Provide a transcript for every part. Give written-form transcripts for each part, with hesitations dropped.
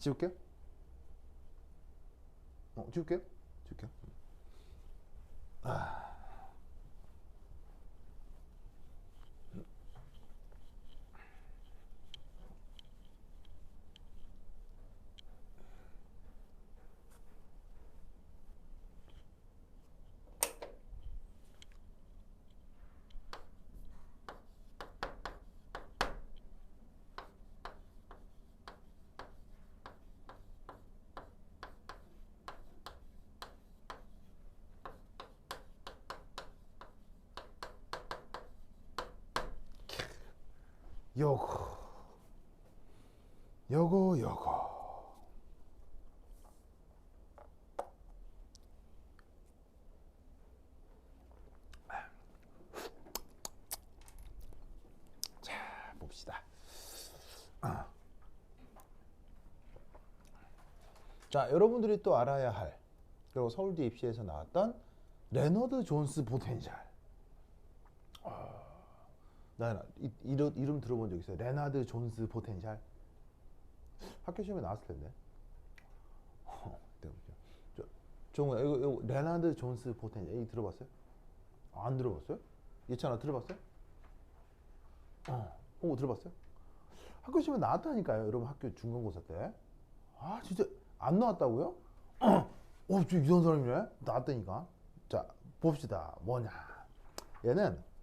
지울게요. 지울게요. 지울게요. 요거 요거 자 봅시다. 자 여러분들이 또 알아야 할 그리고 서울대 입시에서 나왔던 레너드 존스 포텐셜. 나 이름 들어본 적 있어요. 레나드 존스 포텐셜. 학교 시험에 나왔을 텐데. 정우 이거 레나드 존스 포텐셜 이 들어봤어요? 안 들어봤어요? 예찬아 들어봤어요? 들어봤어요? 학교 시험에 나왔다니까요. 여러분 학교 중간고사 때. 아 진짜 안 나왔다고요? 저 이런 사람이네. 나왔다니까. 자 봅시다. 뭐냐. 얘는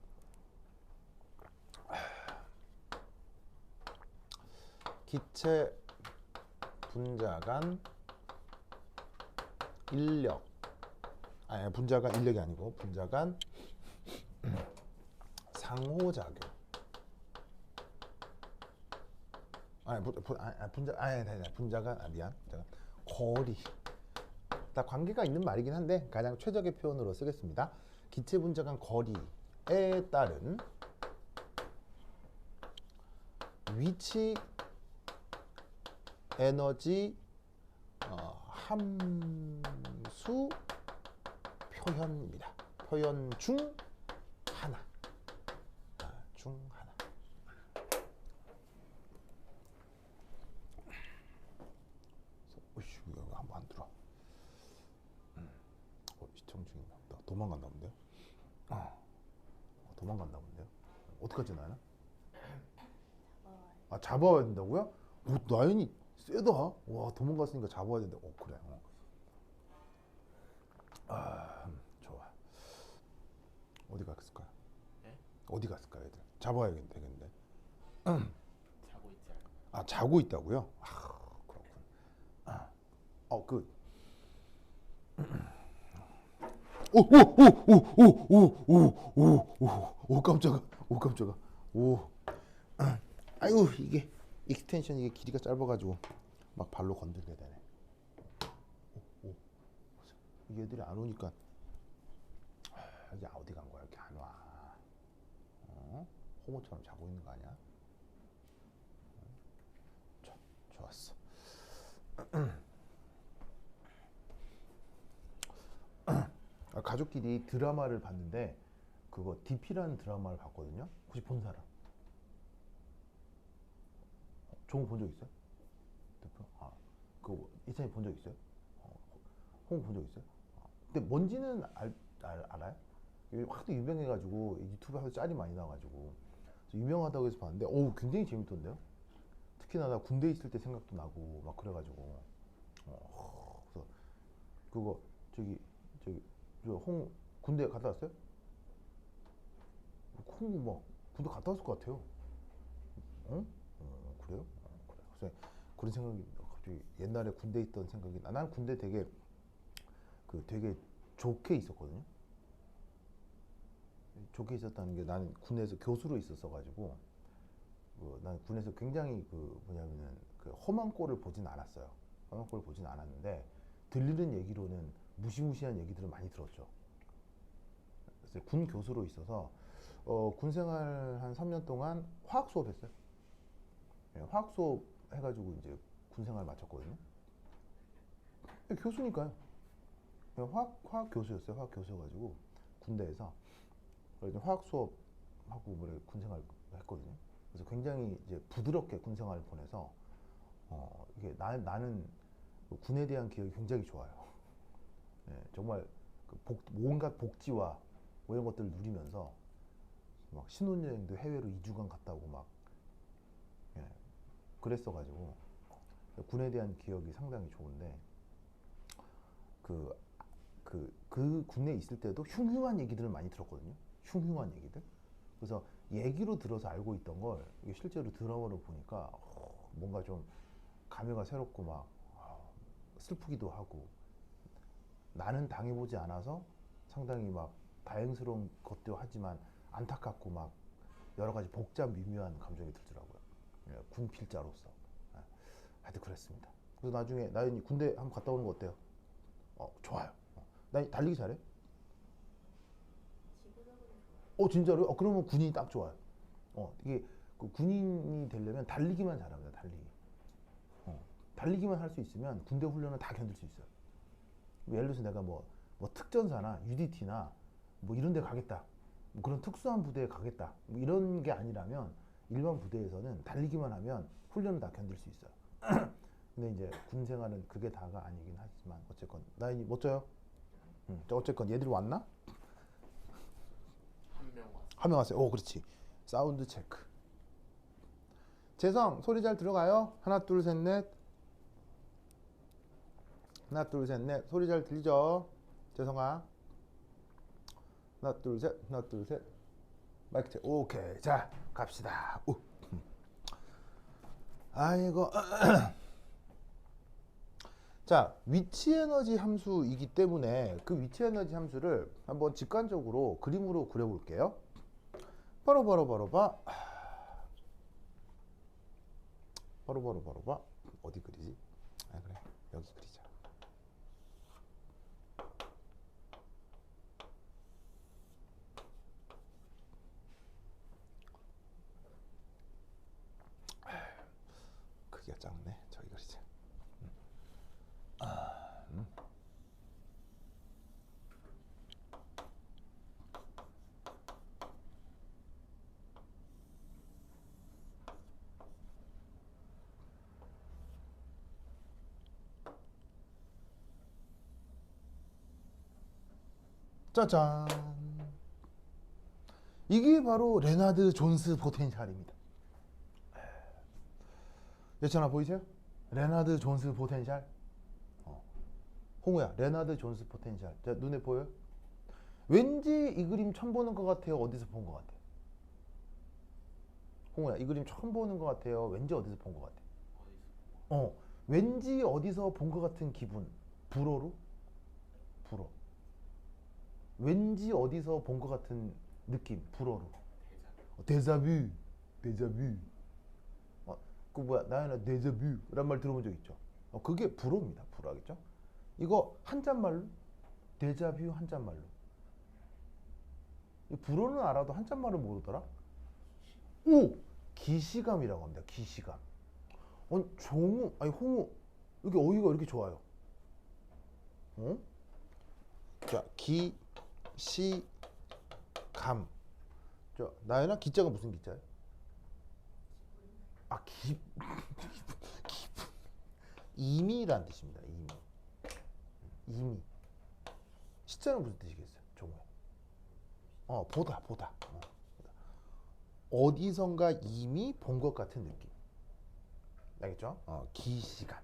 기체 분자 간 인력, 아니 분자 간 인력이 아니고 분자 간 상호작용. 분자 간 미안. 거리. 다 관계가 있는 말이긴 한데 가장 최적의 표현으로 쓰겠습니다. 기체 분자 간 거리에 따른 위치 에너지 함수 표현입니다. 표현 중 하나. 어이씨, 여기 한번 안 들어. 시청 중인가 보다. 도망갔나 본데요? 도망갔나 본데요? 어떡하지 나는? 잡아와야 된다고요? 나연이 세다. 와 도망갔으니까 잡아야 된다. 그래. 좋아. 어디 갔을까요? 네? 어디 갔을까요, 애들? 잡아야 되겠는데. 자고 있지 않을까요? 자고 있다고요? 그렇군. 깜짝아. 깜짝아. 아이고 이게 익스텐션 이게 길이가 짧아가지고 막 발로 건들게 되네. 이게 애들이 안 오니까 이게 어디 간 거야? 이렇게 안 와. 호모처럼 자고 있는 거 아니야? 좋았어. 가족끼리 드라마를 봤는데 그거 DP라는 드라마를 봤거든요. 혹시 본 사람? 종우 본 적 있어요? 대표? 그거 이찬이 본 적 있어요? 홍 본 적 있어요? 근데 뭔지는 알아요? 이게 하도 유명해가지고 유튜브에서 짤이 많이 나와가지고 유명하다고 해서 봤는데 굉장히 재밌던데요? 특히나 나 군대 있을 때 생각도 나고 막 그래가지고 그래서 그거 홍 군대 갔다 왔어요? 홍 뭐 군대 갔다 왔을 것 같아요. 응? 그래요? 그래. 그래서 그런 생각이 갑자기 옛날에 군대 있던 생각이 나. 난 군대 되게 좋게 있었거든요. 좋게 있었다는 게 나는 군에서 교수로 있었어가지고 난 군에서 굉장히 뭐냐면은 험한 꼴을 보진 않았어요. 험한 꼴을 보진 않았는데 들리는 얘기로는 무시무시한 얘기들을 많이 들었죠. 그래서 군 교수로 있어서 군 생활 한 3년 동안 화학 수업 했어요. 화학 수업 해가지고 이제 군 생활 마쳤거든요. 교수니까요. 화학 교수였어요. 화학 교수여가지고 군대에서 화학 수업하고 군 생활 했거든요. 그래서 굉장히 이제 부드럽게 군 생활을 보내서 이게 나는 그 군에 대한 기억이 굉장히 좋아요. 예, 정말 그 온갖 복지와 뭐 이런 것들을 누리면서 막 신혼여행도 해외로 2주간 갔다 오고 막 예, 그랬어가지고 군에 대한 기억이 상당히 좋은데 그 군에 있을 때도 흉흉한 얘기들을 많이 들었거든요. 흉흉한 얘기들. 그래서 얘기로 들어서 알고 있던 걸 이게 실제로 드라마로 보니까 뭔가 좀 감회가 새롭고 막 슬프기도 하고 나는 당해보지 않아서 상당히 막 다행스러운 것도 하지만 안타깝고 막 여러 가지 복잡 미묘한 감정이 들더라고요. 예, 군 필자로서. 예, 하여튼 그랬습니다. 그래서 나중에 나연이 군대 한번 갔다 오는 거 어때요? 좋아요. 나 달리기 잘해? 진짜로요? 그러면 군인이 딱 좋아요. 이게 그 군인이 되려면 달리기만 잘합니다. 달리기. 달리기만 할 수 있으면 군대 훈련은 다 견딜 수 있어요. 예를 들어서 내가 뭐 특전사나 UDT나 뭐 이런 데 가겠다. 뭐 그런 특수한 부대에 가겠다. 뭐 이런 게 아니라면 일반 부대에서는 달리기만 하면 훈련은 다 견딜 수 있어요. 근데 이제 군 생활은 그게 다가 아니긴 하지만 어쨌건 나연이 멋져요? 어쨌건 얘들이 왔나? 한 명 왔어요. 오, 그렇지. 사운드 체크. 재성 소리 잘 들어가요? 하나 둘 셋 넷. 하나 둘 셋 넷. 소리 잘 들리죠? 재성아. 하나 둘 셋. 하나 둘 셋. 마이크 체크. 오케이. 자 갑시다. 아이고. 자, 위치 에너지 함수이기 때문에 그 위치 에너지 함수를 한번 직관적으로 그림으로 그려볼게요. 바로 봐. 어디 그리지? 그래. 여기 그리자. 크기가 작네. 저기 그리자. 짜잔. 이게 바로 레나드 존스 포텐셜입니다. 예찬아 보이세요? 레나드 존스 포텐셜. 홍우야, 레나드 존스 포텐셜. 자, 눈에 보여요? 왠지 이 그림 처음 보는 것 같아요. 어디서 본 것 같아요? 홍우야, 이 그림 처음 보는 것 같아요. 왠지 어디서 본 것 같아요? 왠지 어디서 본 것 같은 기분. 불어로? 불어. 왠지 어디서 본 것 같은 느낌. 불어로. 데자뷰. 데자뷰. 그 뭐야, 나연아 데자뷰란 말 들어본 적 있죠? 그게 불어입니다. 불어 하겠죠? 이거 한자말로 데자뷰 한자말로. 불어는 알아도 한자말을 모르더라. 오, 기시감이라고 합니다. 기시감. 종우, 아니 홍우, 이렇게 어휘가 이렇게 좋아요. 자, 기시감. 자, 나연아 기자가 무슨 기자예요? 이미란 뜻입니다. 이미. 시자는 무슨 뜻이겠어요? 종우야. 보다. 어디선가 이미 본 것 같은 느낌. 알겠죠? 기시감.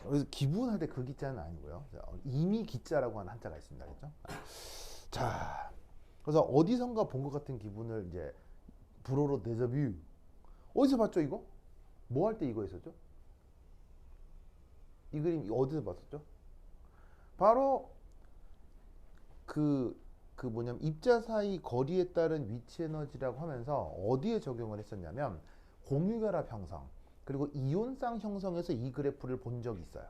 그래서 기분할 때 그 기자는 아니고요. 이미 기자라고 하는 한자가 있습니다. 알겠죠? 자, 그래서 어디선가 본 것 같은 기분을 이제 불어로 데자뷰. 어디서 봤죠 이거? 뭐 할 때 이거 했었죠? 이 그림 어디서 봤었죠? 바로 그 뭐냐면 입자 사이 거리에 따른 위치 에너지라고 하면서 어디에 적용을 했었냐면 공유결합 형성 그리고 이온쌍 형성에서 이 그래프를 본 적이 있어요.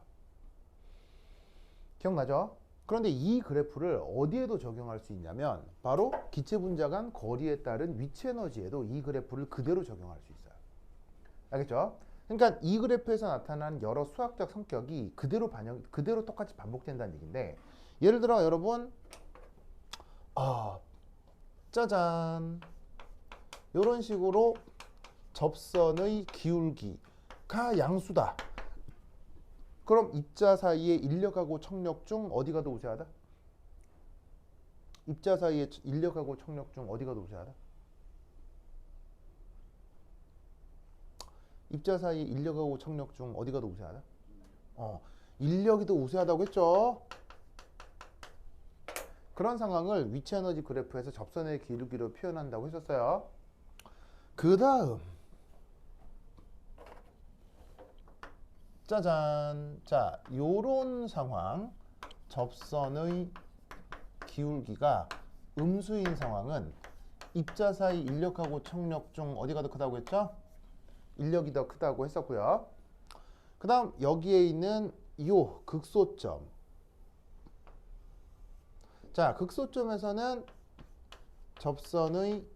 기억나죠? 그런데 이 그래프를 어디에도 적용할 수 있냐면 바로 기체 분자 간 거리에 따른 위치 에너지에도 이 그래프를 그대로 적용할 수 있어요. 알겠죠? 그러니까 이 그래프에서 나타난 여러 수학적 성격이 그대로 똑같이 반복된다는 얘기인데, 예를 들어 여러분 짜잔 이런 식으로 접선의 기울기가 양수다. 그럼 입자 사이의 인력하고 청력 중 어디가 더 우세하다? 입자 사이의 인력하고 청력 중 어디가 더 우세하다? 입자 사이의 인력하고 청력 중 어디가 더 우세하다? 인력이 더 우세하다고 했죠. 그런 상황을 위치 에너지 그래프에서 접선의 기울기로 표현한다고 했었어요. 그 다음 짜잔. 자, 요런 상황, 접선의 기울기가 음수인 상황은 입자 사이 인력하고 청력 중 어디가 더 크다고 했죠? 인력이 더 크다고 했었고요. 그 다음 여기에 있는 요 극소점. 자, 극소점에서는 접선의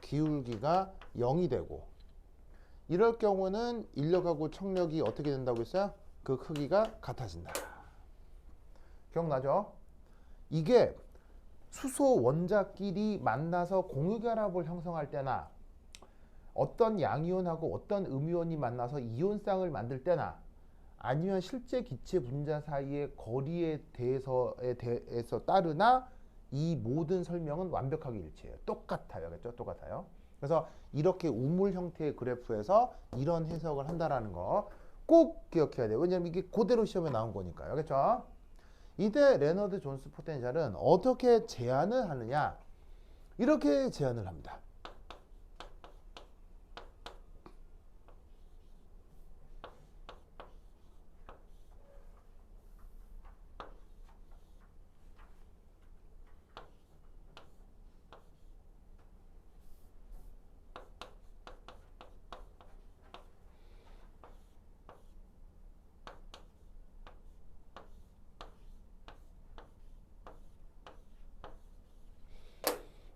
기울기가 0이 되고, 이럴 경우는 인력하고 청력이 어떻게 된다고 했어요? 그 크기가 같아진다. 기억나죠? 이게 수소 원자끼리 만나서 공유결합을 형성할 때나, 어떤 양이온하고 어떤 음이온이 만나서 이온쌍을 만들 때나, 아니면 실제 기체 분자 사이의 거리에 대해서 따르나, 이 모든 설명은 완벽하게 일치해요. 똑같아요. 그렇죠? 똑같아요. 그래서 이렇게 우물 형태의 그래프에서 이런 해석을 한다라는 거 꼭 기억해야 돼요. 왜냐하면 이게 그대로 시험에 나온 거니까요. 그렇죠? 이때 레너드 존스 포텐셜은 어떻게 제한을 하느냐, 이렇게 제한을 합니다.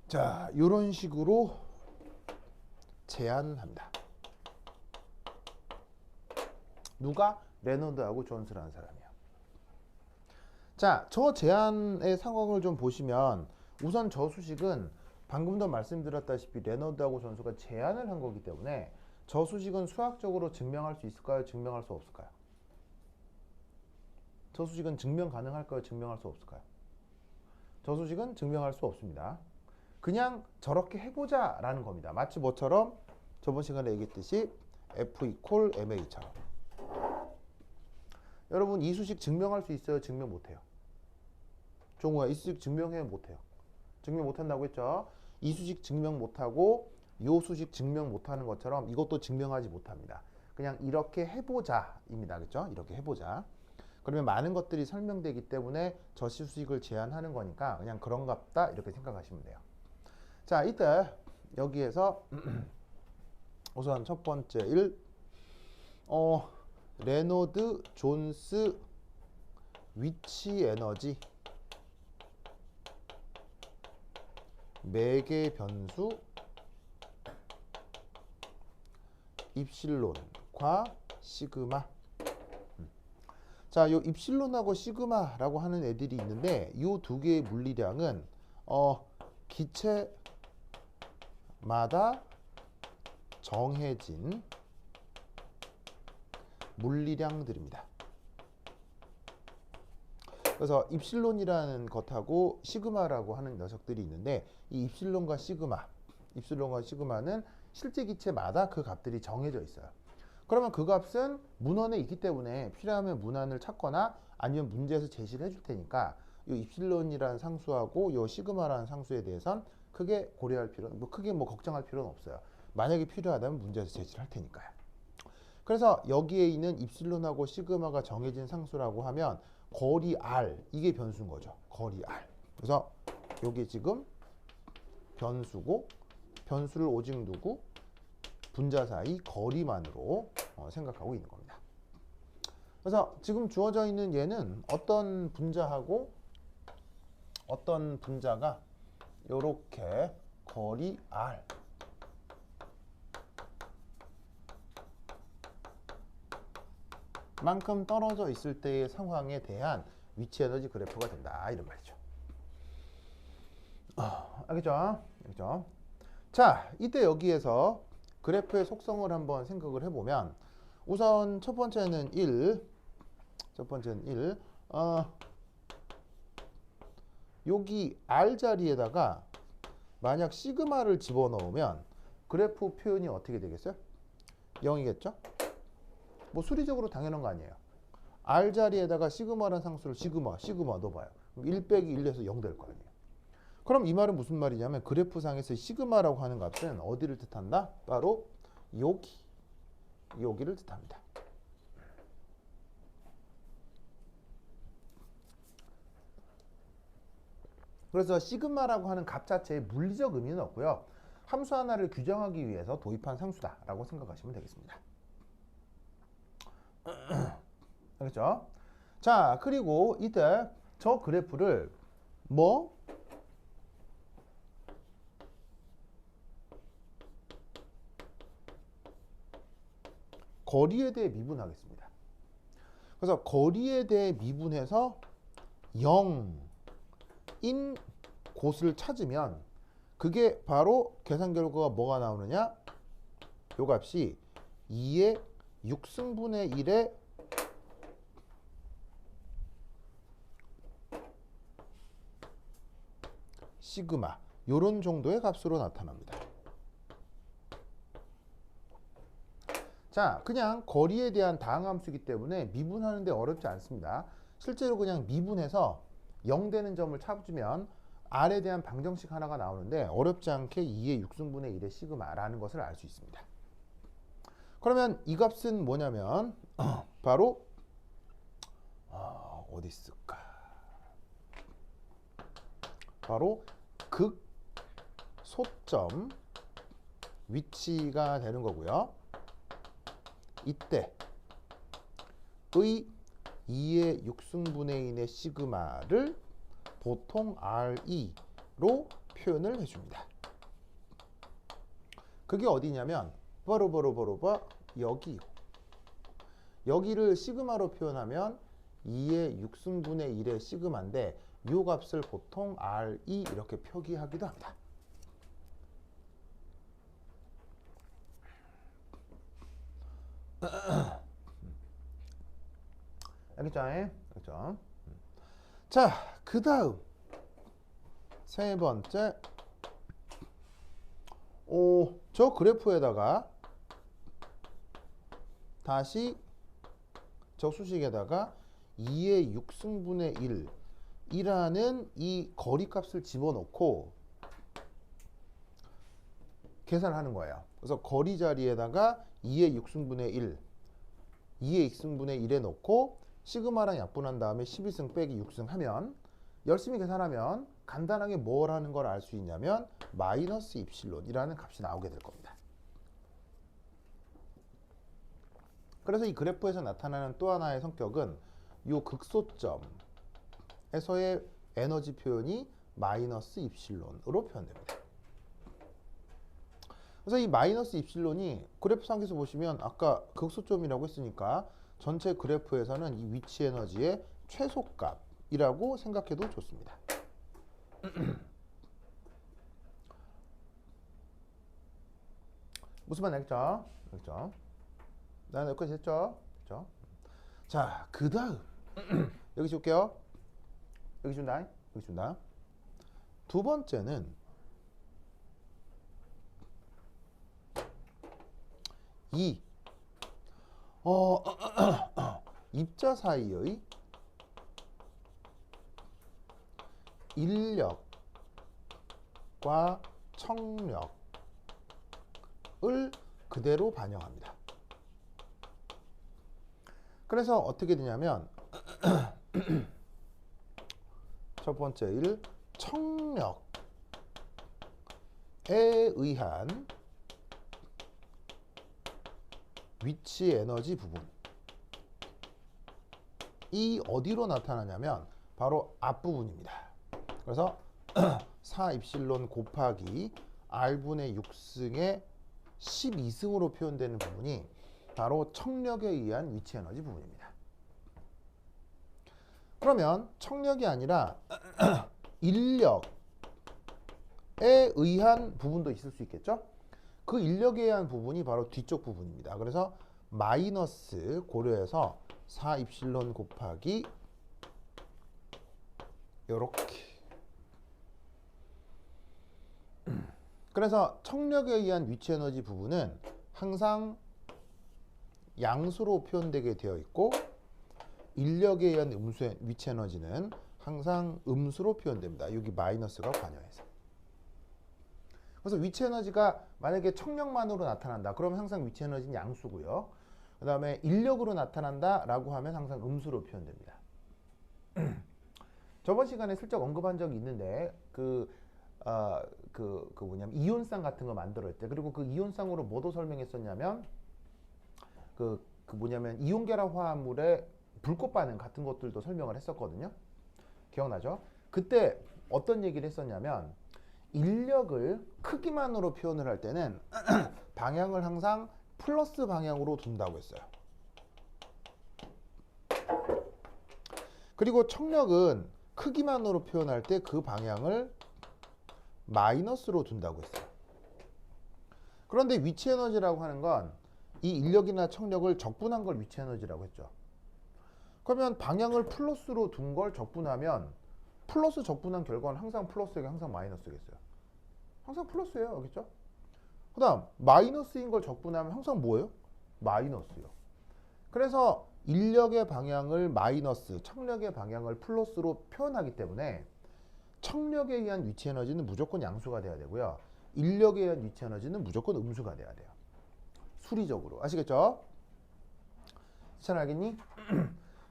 자, 이런 식으로 제한합니다. 누가? 레너드하고 존스라는 사람이에요. 자, 저 제한의 상황을 좀 보시면, 우선 저 수식은 방금도 말씀드렸다시피 레너드하고 존스가 제한을 한 거기 때문에 저 수식은 수학적으로 증명할 수 있을까요? 증명할 수 없을까요? 저 수식은 증명 가능할까요? 증명할 수 없을까요? 저 수식은 증명할 수 없습니다. 그냥 저렇게 해보자 라는 겁니다. 마치 뭐처럼? 저번 시간에 얘기했듯이 F 이퀄 MA처럼. 여러분, 이 수식 증명할 수 있어요? 증명 못해요? 종우야, 이 수식 증명해요? 못해요? 증명 못한다고 했죠? 이 수식 증명 못하고 이 수식 증명 못하는 것처럼 이것도 증명하지 못합니다. 그냥 이렇게 해보자 입니다. 그렇죠? 이렇게 해보자. 그러면 많은 것들이 설명되기 때문에 저 수식을 제한하는 거니까 그냥 그런갑다 이렇게 생각하시면 돼요. 자, 이때 여기에서 우선 첫 번째 레노드 존스 위치 에너지 매개 변수 입실론과 시그마. 자, 요 입실론하고 시그마라고 하는 애들이 있는데, 요 두 개의 물리량은 기체마다 정해진 물리량들입니다. 그래서 입실론이라는 것하고 시그마라고 하는 녀석들이 있는데, 이 입실론과 시그마는 실제 기체마다 그 값들이 정해져 있어요. 그러면 그 값은 문헌에 있기 때문에 필요하면 문헌을 찾거나 아니면 문제에서 제시를 해줄 테니까, 이 입실론이라는 상수하고 이 시그마라는 상수에 대해서는 크게 고려할 필요는, 크게 걱정할 필요는 없어요. 만약에 필요하다면 문제에서 제시를 할 테니까요. 그래서 여기에 있는 입실론하고 시그마가 정해진 상수라고 하면 거리 R, 이게 변수인 거죠. 거리 R. 그래서 여기 지금 변수고, 변수를 오직 두고 분자 사이 거리만으로 생각하고 있는 겁니다. 그래서 지금 주어져 있는 얘는 어떤 분자하고 어떤 분자가 이렇게 거리 R 만큼 떨어져 있을 때의 상황에 대한 위치 에너지 그래프가 된다, 이런 말이죠. 알겠죠? 알겠죠? 자, 이때 여기에서 그래프의 속성을 한번 생각을 해보면, 우선 첫 번째는 1. 첫 번째는 1. 여기 R 자리에다가 만약 시그마를 집어넣으면 그래프 표현이 어떻게 되겠어요? 0이겠죠? 뭐 수리적으로 당연한 거 아니에요. R 자리에다가 시그마라는 상수를 시그마 넣어봐요. 그럼 1 빼기 1에서 0 될 거 아니에요. 그럼 이 말은 무슨 말이냐면 그래프상에서 시그마라고 하는 값은 어디를 뜻한다? 바로 여기를 뜻합니다. 그래서 시그마라고 하는 값 자체에 물리적 의미는 없고요. 함수 하나를 규정하기 위해서 도입한 상수다라고 생각하시면 되겠습니다. 알겠죠? 자, 그리고 이때 저 그래프를 거리에 대해 미분하겠습니다. 그래서 거리에 대해 미분해서 0인 곳을 찾으면 그게 바로 계산 결과가 뭐가 나오느냐? 요 값이 2의 6승분의 1의 시그마 요런 정도의 값으로 나타납니다. 자, 그냥 거리에 대한 다항함수이기 때문에 미분하는데 어렵지 않습니다. 실제로 그냥 미분해서 0 되는 점을 찾으면 R에 대한 방정식 하나가 나오는데 어렵지 않게 2의 6승분의 1의 시그마라는 것을 알 수 있습니다. 그러면 이 값은 뭐냐면 바로 어디 있을까? 바로 극소점 위치가 되는 거고요. 이때의 2의 6승분의 1의 시그마를 보통 RE로 표현을 해줍니다. 그게 어디냐면 바로 여기를 시그마로 표현하면 2의 6승분의 1의 시그마인데 이 값을 보통 RE 이렇게 표기하기도 합니다. 알겠죠? 알겠죠? 자, 그 다음 세 번째 저 그래프에다가 다시 저 수식에다가 2의 6승분의 1이라는 이 거리값을 집어넣고 계산하는 거예요. 그래서 거리 자리에다가 2의 6승분의 1, 2의 6승분의 1에 넣고 시그마랑 약분한 다음에 12승 빼기 6승 하면 열심히 계산하면 간단하게 뭘 하는 걸 알 수 있냐면 마이너스 입실론이라는 값이 나오게 될 겁니다. 그래서 이 그래프에서 나타나는 또 하나의 성격은 이 극소점에서의 에너지 표현이 마이너스 입실론으로 표현됩니다. 그래서 이 마이너스 입실론이 그래프 상에서 보시면 아까 극소점이라고 했으니까 전체 그래프에서는 이 위치 에너지의 최소값이라고 생각해도 좋습니다. 무슨 말 알겠죠? 알겠죠? 나는 여기까지 했죠? 그렇죠? 자, 그 다음 여기 줄게요. 여기 준다. 여기 준다. 두 번째는 이 입자 사이의 인력과 청력을 그대로 반영합니다. 그래서 어떻게 되냐면 첫 번째 1 청력에 의한 위치 에너지 부분 이 어디로 나타나냐면 바로 앞부분입니다. 그래서 4 입실론 곱하기 R분의 6승의 12승으로 표현되는 부분이 바로 청력에 의한 위치 에너지 부분입니다. 그러면 청력이 아니라 인력에 의한 부분도 있을 수 있겠죠? 그 인력에 의한 부분이 바로 뒤쪽 부분입니다. 그래서 마이너스 고려해서 4 입실론 곱하기 요렇게. 그래서 청력에 의한 위치 에너지 부분은 항상 양수로 표현되게 되어 있고 인력에 의한 위치 에너지는 항상 음수로 표현됩니다. 여기 마이너스가 관여해서. 그래서 위치 에너지가 만약에 청력만으로 나타난다. 그러면 항상 위치 에너지는 양수고요. 그 다음에 인력으로 나타난다라고 하면 항상 음수로 표현됩니다. 저번 시간에 슬쩍 언급한 적이 있는데 뭐냐면 이온쌍 같은 거 만들었을 때, 그리고 그 이온쌍으로 뭐도 설명했었냐면 뭐냐면 이온 결합 화합물의 불꽃 반응 같은 것들도 설명을 했었거든요. 기억나죠? 그때 어떤 얘기를 했었냐면 인력을 크기만으로 표현을 할 때는 방향을 항상 플러스 방향으로 둔다고 했어요. 그리고 청력은 크기만으로 표현할 때 그 방향을 마이너스로 둔다고 했어요. 그런데 위치 에너지라고 하는 건 이 인력이나 청력을 적분한 걸 위치 에너지라고 했죠. 그러면 방향을 플러스로 둔 걸 적분하면 플러스 적분한 결과는 항상 플러스겠어요, 항상 마이너스겠어요? 항상 플러스예요, 알겠죠? 그 다음 마이너스인 걸 적분하면 항상 뭐예요? 마이너스요. 그래서 인력의 방향을 마이너스, 청력의 방향을 플러스로 표현하기 때문에 청력에 의한 위치 에너지는 무조건 양수가 돼야 되고요. 인력에 의한 위치 에너지는 무조건 음수가 돼야 돼요. 수리적으로. 아시겠죠? 잘 알겠니?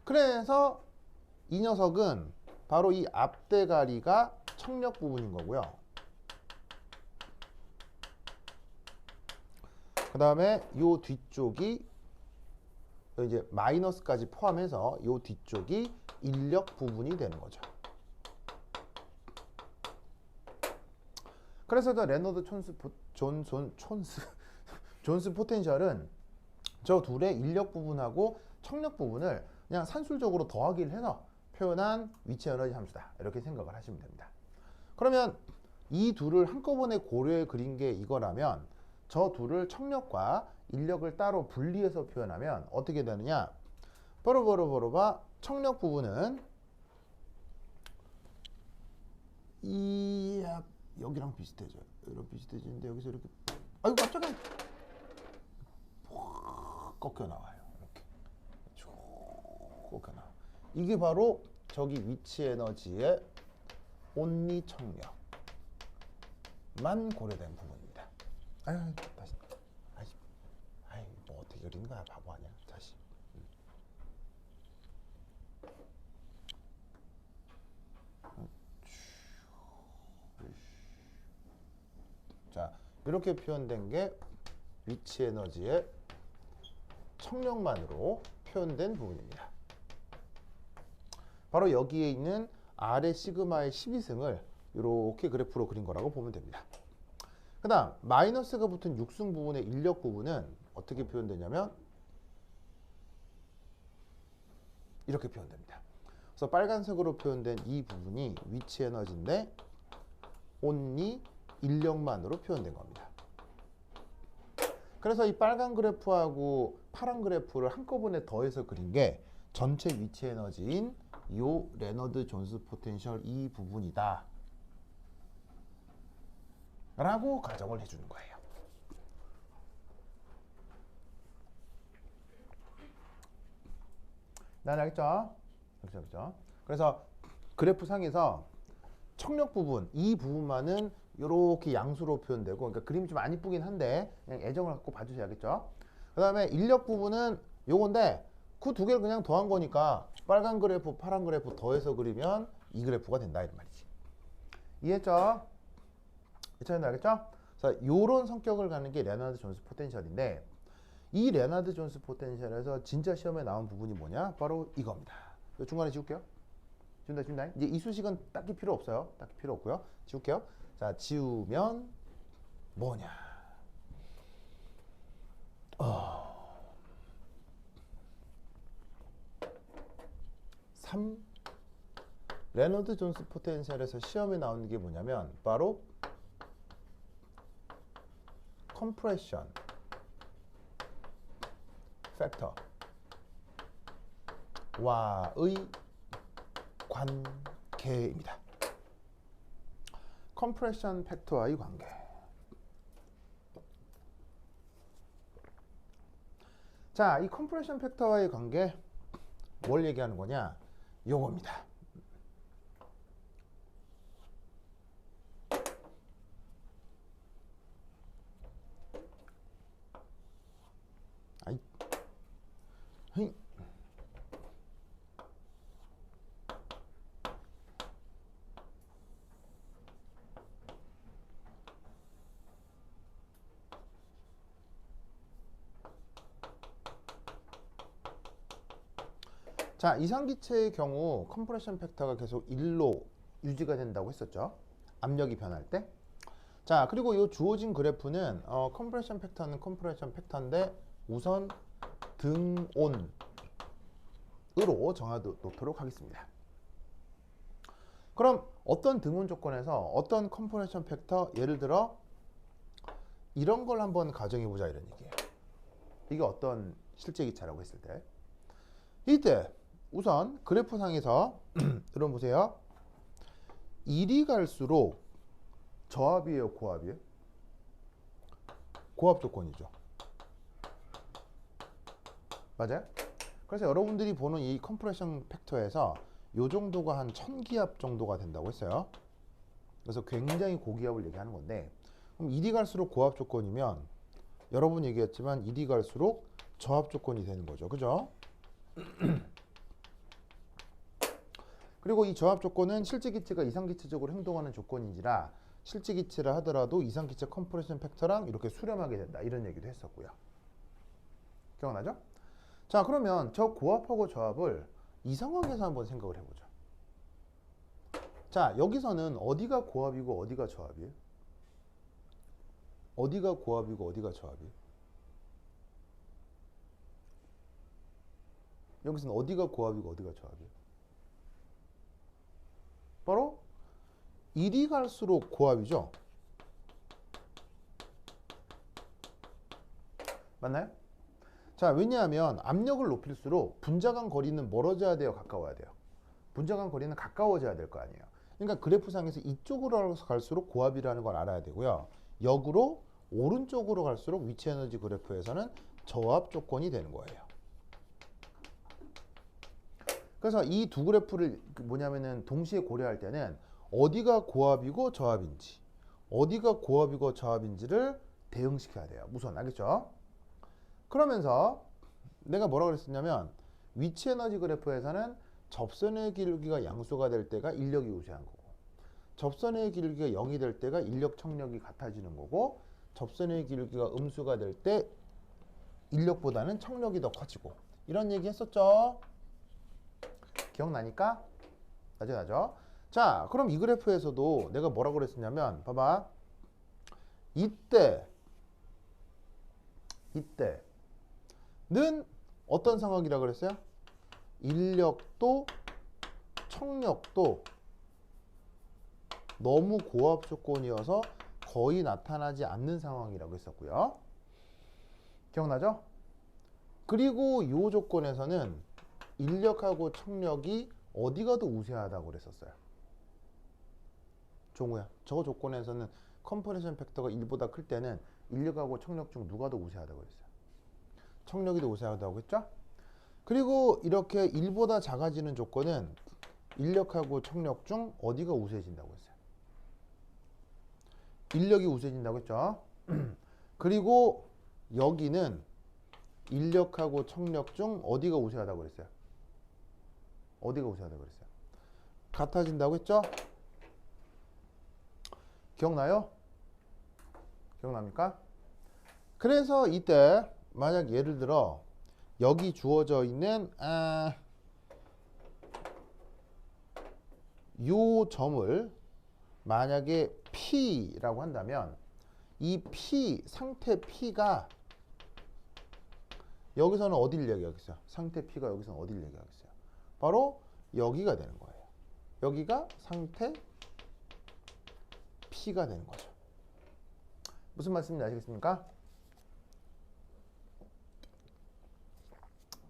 그래서 이 녀석은 바로 이 앞대가리가 청력 부분인 거고요. 그 다음에 요 뒤쪽이 이제 마이너스까지 포함해서 요 뒤쪽이 인력 부분이 되는 거죠. 그래서 저 레너드 존스 포텐셜은 저 둘의 인력 부분하고 청력 부분을 그냥 산술적으로 더하기를 해서 표현한 위치 에너지 함수다. 이렇게 생각을 하시면 됩니다. 그러면 이 둘을 한꺼번에 고려해 그린 게 이거라면 저 둘을 청력과 인력을 따로 분리해서 표현하면 어떻게 되느냐? 바로 청력 부분은 여기랑 비슷해져요. 이런 비슷해지는데 여기서 이렇게 아이고 깜짝이야. 꺾여 나와요. 이렇게 쭉 꺾여 나와. 이게 바로 저기 위치 에너지의 온리 청력만 고려된 부분입니다. 다시. 뭐 어떻게 그리는 거야, 바보 아니야. 다시. 자, 이렇게 표현된 게 위치 에너지의 청력만으로 표현된 부분입니다. 바로 여기에 있는 R의 시그마의 12승을 이렇게 그래프로 그린 거라고 보면 됩니다. 그 다음 마이너스가 붙은 6승 부분의 인력 부분은 어떻게 표현되냐면 이렇게 표현됩니다. 그래서 빨간색으로 표현된 이 부분이 위치 에너지인데 온리 인력만으로 표현된 겁니다. 그래서 이 빨간 그래프하고 파란 그래프를 한꺼번에 더해서 그린 게 전체 위치 에너지인 요 레너드 존스 포텐셜 이 부분이다 라고 가정을 해주는 거예요. 난 알겠죠? 그렇죠. 그래서 그래프 상에서 청력 부분 이 부분만은 이렇게 양수로 표현되고, 그러니까 그림이 좀 안 이쁘긴 한데 그냥 애정을 갖고 봐주셔야겠죠. 그 다음에 인력 부분은 요건데 그 두 개를 그냥 더한 거니까 빨간 그래프 파란 그래프 더해서 그리면 이 그래프가 된다 이 말이지. 이해했죠? 이해했는데 알겠죠? 그래서 요런 성격을 갖는 게 레나드 존스 포텐셜인데, 이 레나드 존스 포텐셜에서 진짜 시험에 나온 부분이 뭐냐? 바로 이겁니다. 중간에 지울게요. 지운다. 이제 이 수식은 딱히 필요 없어요. 딱히 필요 없고요. 지울게요. 자, 지우면 뭐냐? 3. 레너드 존스 포텐셜에서 시험에 나오는 게 뭐냐면 바로 컴프레션 팩터와의 관계입니다. 컴프레션 팩터와의 관계. 자, 이 컴프레션 팩터와의 관계 뭘 얘기하는 거냐? 요겁니다. 아이, 헤이. 자, 이상기체의 경우 컴프레션 팩터가 계속 1로 유지가 된다고 했었죠. 압력이 변할 때. 자, 그리고 이 주어진 그래프는 컴프레션 팩터는 컴프레션 팩터인데 우선 등온으로 정해놓도록 하겠습니다. 그럼 어떤 등온 조건에서 어떤 컴프레션 팩터, 예를 들어 이런 걸 한번 가정해보자 이런 얘기예요. 이게 어떤 실제 기차라고 했을 때 이때 우선 그래프상에서 여러분 보세요. 1이 갈수록 저압이에요, 고압이에요? 고압 조건이죠. 맞아요? 그래서 여러분들이 보는 이 컴프레션 팩터에서 요 정도가 한 1000기압 정도가 된다고 했어요. 그래서 굉장히 고기압을 얘기하는 건데, 그럼 1이 갈수록 고압 조건이면 여러분 얘기했지만 1이 갈수록 저압 조건이 되는 거죠. 그죠? 그리고 이 저압 조건은 실제 기체가 이상기체적으로 행동하는 조건인지라 실제 기체라 하더라도 이상기체 컴프레션 팩터랑 이렇게 수렴하게 된다. 이런 얘기도 했었고요. 기억나죠? 자, 그러면 저 고압하고 저압을 이 상황에서 한번 생각을 해보죠. 자, 여기서는 어디가 고압이고 어디가 저압이에요? 어디가 고압이고 어디가 저압이에요? 여기서는 어디가 고압이고 어디가 저압이에요? 바로 1이 갈수록 고압이죠. 맞나요? 자, 왜냐하면 압력을 높일수록 분자 간 거리는 멀어져야 돼요, 가까워야 돼요? 분자 간 거리는 가까워져야 될 거 아니에요. 그러니까 그래프상에서 이쪽으로 갈수록 고압이라는 걸 알아야 되고요. 역으로 오른쪽으로 갈수록 위치 에너지 그래프에서는 저압 조건이 되는 거예요. 그래서 이 두 그래프를 뭐냐면은 동시에 고려할 때는 어디가 고압이고 저압인지, 어디가 고압이고 저압인지를 대응시켜야 돼요. 우선 알겠죠? 그러면서 내가 뭐라고 그랬었냐면 위치 에너지 그래프에서는 접선의 기울기가 양수가 될 때가 인력이 우세한 거고, 접선의 기울기가 0이 될 때가 인력 청력이 같아지는 거고, 접선의 기울기가 음수가 될 때 인력보다는 청력이 더 커지고, 이런 얘기 했었죠? 기억나니까? 나죠? 자, 그럼 이 그래프에서도 내가 뭐라고 그랬었냐면 봐봐. 이때는 어떤 상황이라고 그랬어요? 인력도 청력도 너무 고압 조건이어서 거의 나타나지 않는 상황이라고 했었고요. 기억나죠? 그리고 이 조건에서는 인력하고 청력이 어디가 더 우세하다고 그랬었어요? 종우야, 저 조건에서는 컴프레션 팩터가 1보다 클 때는 인력하고 청력 중 누가 더 우세하다고 그랬어요? 청력이 더 우세하다고 했죠? 그리고 이렇게 1보다 작아지는 조건은 인력하고 청력 중 어디가 우세해진다고 했어요? 인력이 우세해진다고 했죠? 그리고 여기는 인력하고 청력 중 어디가 우세하다고 그랬어요? 어디가 우세하다고 그랬어요? 같아진다고 했죠? 기억나요? 기억납니까? 그래서 이때 만약 예를 들어 여기 주어져 있는 요 점을 만약에 P라고 한다면 이 P, 상태 P가 여기서는 어디를 얘기하겠어요? 상태 P가 여기서는 어디를 얘기하겠어요? 바로 여기가 되는 거예요. 여기가 상태 P가 되는 거죠. 무슨 말씀인지 아시겠습니까?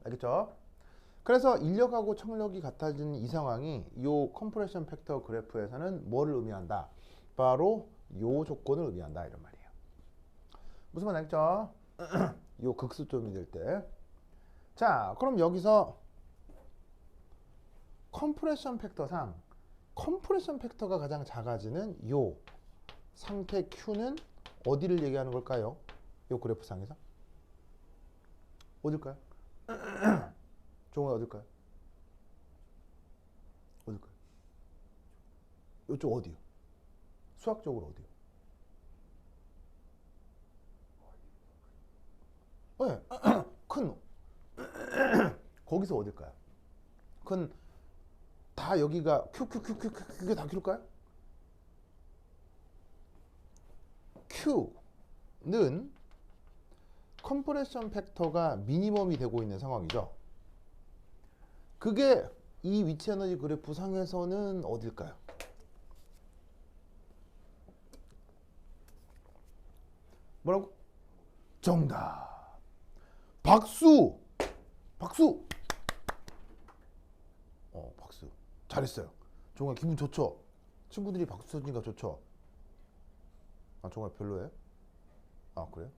알겠죠? 그래서 인력하고 청력이 같아지는 이 상황이 요 컴프레션 팩터 그래프에서는 뭐를 의미한다? 바로 요 조건을 의미한다 이런 말이에요. 무슨 말 알겠죠? 요 극수점이 될 때. 자, 그럼 여기서 컴프레션 팩터상 컴프레션 팩터가 가장 작아지는 요 상태 Q는 어디를 얘기하는 걸까요? 요 그래프상에서 어딜까요? 종은 어딜까요? 어딜까요? 이쪽 어디요? 수학적으로 어디요? 네, 큰 거기서 어딜까요? 큰 다 여기가 Q 다 Q일까요? Q는 컴프레션 팩터가 미니멈이 되고 있는 상황이죠. 그게 이 위치 에너지 그래프 상에서는 어딜까요? 뭐라고? 정답. 박수. 박수. 박수. 잘했어요. 종아 기분 좋죠? 친구들이 박수 쳐주니까 좋죠? 아, 종아 별로예요? 아, 그래요?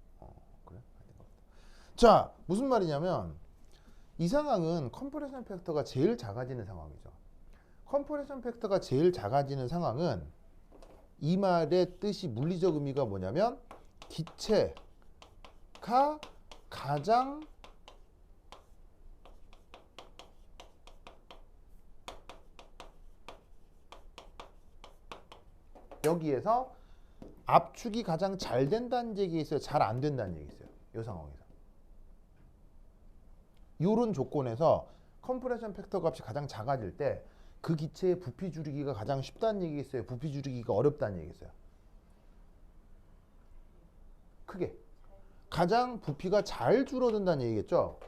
그래? 자, 무슨 말이냐면 이 상황은 컴프레션 팩터가 제일 작아지는 상황이죠. 컴프레션 팩터가 제일 작아지는 상황은 이 말의 뜻이 물리적 의미가 뭐냐면 기체가 가장 여기에서 압축이 가장 잘 된다는 얘기 있어요? 잘 안 된다는 얘기 있어요? 이 상황에서. 이런 조건에서 컴프레션 팩터 값이 가장 작아질 때 그 기체의 부피 줄이기가 가장 쉽다는 얘기 있어요? 부피 줄이기가 어렵다는 얘기 있어요? 크게. 가장 부피가 잘 줄어든다는 얘기겠죠?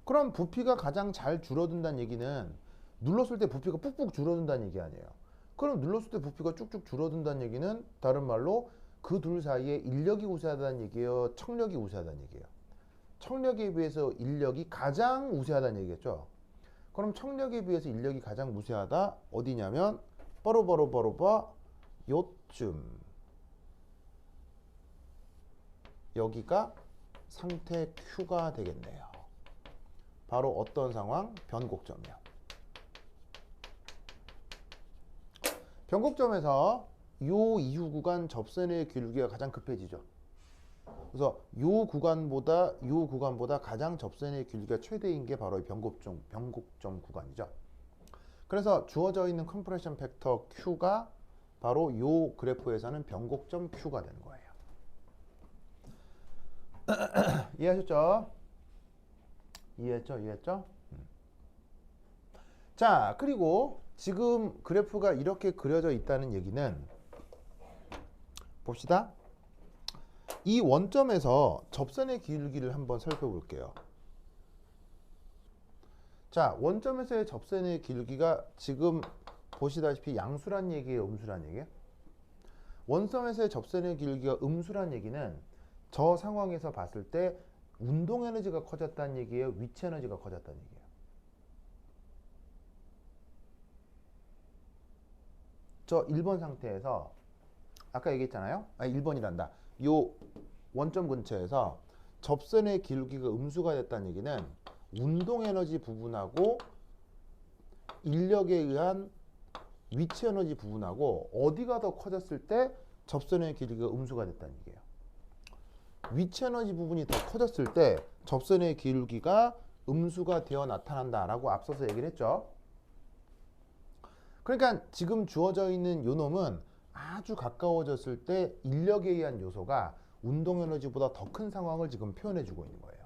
그럼 부피가 가장 잘 줄어든다는 얘기는 눌렀을 때 부피가 푹푹 줄어든다는 얘기 아니에요? 그럼 눌렀을 때 부피가 쭉쭉 줄어든다는 얘기는 다른 말로 그 둘 사이에 인력이 우세하다는 얘기예요? 청력이 우세하다는 얘기예요? 청력에 비해서 인력이 가장 우세하다는 얘기겠죠? 그럼 청력에 비해서 인력이 가장 우세하다 어디냐면 바로 요쯤 여기가 상태 Q가 되겠네요. 바로 어떤 상황? 변곡점이요. 변곡점에서 요 이후 구간 접선의 기울기가 가장 급해지죠. 그래서 요 구간보다 가장 접선의 길이가 최대인 게 바로 변곡점 구간이죠. 그래서 주어져 있는 컴프레션 팩터 Q가 바로 요 그래프에서는 변곡점 Q가 되는 거예요. 이해하셨죠? 이해했죠? 자, 그리고 지금 그래프가 이렇게 그려져 있다는 얘기는 봅시다. 이 원점에서 접선의 기울기를 한번 살펴볼게요. 자, 원점에서의 접선의 기울기가 지금 보시다시피 양수란 얘기예요, 음수란 얘기예요? 원점에서의 접선의 기울기가 음수란 얘기는 저 상황에서 봤을 때 운동 에너지가 커졌다는 얘기예요, 위치 에너지가 커졌다는 얘기예요? 저 1번 상태에서 아까 얘기했잖아요. 1번이란다. 요 원점 근처에서 접선의 기울기가 음수가 됐다는 얘기는 운동 에너지 부분하고 인력에 의한 위치 에너지 부분하고 어디가 더 커졌을 때 접선의 기울기가 음수가 됐다는 얘기예요. 위치 에너지 부분이 더 커졌을 때 접선의 기울기가 음수가 되어 나타난다라고 앞서서 얘기를 했죠. 그러니까 지금 주어져 있는 요 놈은 아주 가까워졌을 때 인력에 의한 요소가 운동 에너지보다 더 큰 상황을 지금 표현해 주고 있는 거예요.